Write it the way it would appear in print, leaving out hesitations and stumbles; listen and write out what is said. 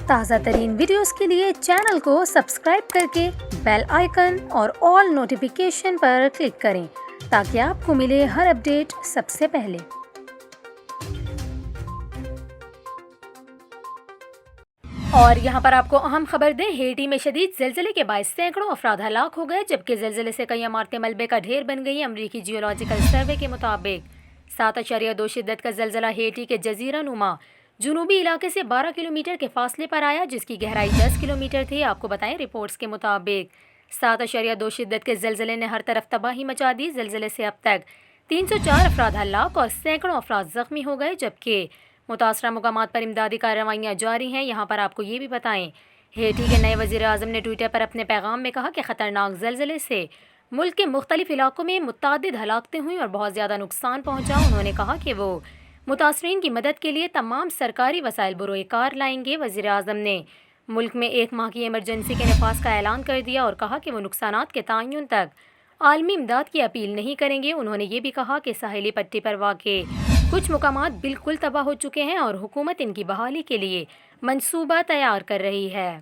تازہ ترین ویڈیوز کے لیے چینل کو سبسکرائب کر کے بیل آئیکن اور آل نوٹیفیکیشن پر کلک کریں تاکہ آپ کو ملے ہر اپڈیٹ سب سے پہلے۔ اور یہاں پر آپ کو اہم خبر دیں، ہیٹی میں شدید زلزلے کے باعث سینکڑوں افراد ہلاک ہو گئے، جبکہ زلزلے سے کئی عمارتیں ملبے کا ڈھیر بن گئی۔ امریکی جیولوجیکل سروے کے مطابق 7.2 شدت کا زلزلہ ہیٹی کے جزیرہ نما جنوبی علاقے سے 12 کلومیٹر کے فاصلے پر آیا، جس کی گہرائی 10 کلومیٹر تھی۔ آپ کو بتائیں، رپورٹس کے مطابق 7.2 شدت کے زلزلے نے ہر طرف تباہی مچا دی۔ زلزلے سے اب تک 304 افراد ہلاک اور سینکڑوں افراد زخمی ہو گئے، جبکہ متاثرہ مقامات پر امدادی کارروائیاں جاری ہیں۔ یہاں پر آپ کو یہ بھی بتائیں، ہیٹی کے نئے وزیر اعظم نے ٹویٹر پر اپنے پیغام میں کہا کہ خطرناک زلزلے سے ملک کے مختلف علاقوں میں متعدد ہلاکتیں ہوئیں اور بہت زیادہ نقصان پہنچا۔ انہوں نے کہا کہ وہ متاثرین کی مدد کے لیے تمام سرکاری وسائل بروئے کار لائیں گے۔ وزیر اعظم نے ملک میں 1 ماہ کی ایمرجنسی کے نفاذ کا اعلان کر دیا اور کہا کہ وہ نقصانات کے تعین تک عالمی امداد کی اپیل نہیں کریں گے۔ انہوں نے یہ بھی کہا کہ ساحلی پٹی پر واقع کچھ مقامات بالکل تباہ ہو چکے ہیں اور حکومت ان کی بحالی کے لیے منصوبہ تیار کر رہی ہے۔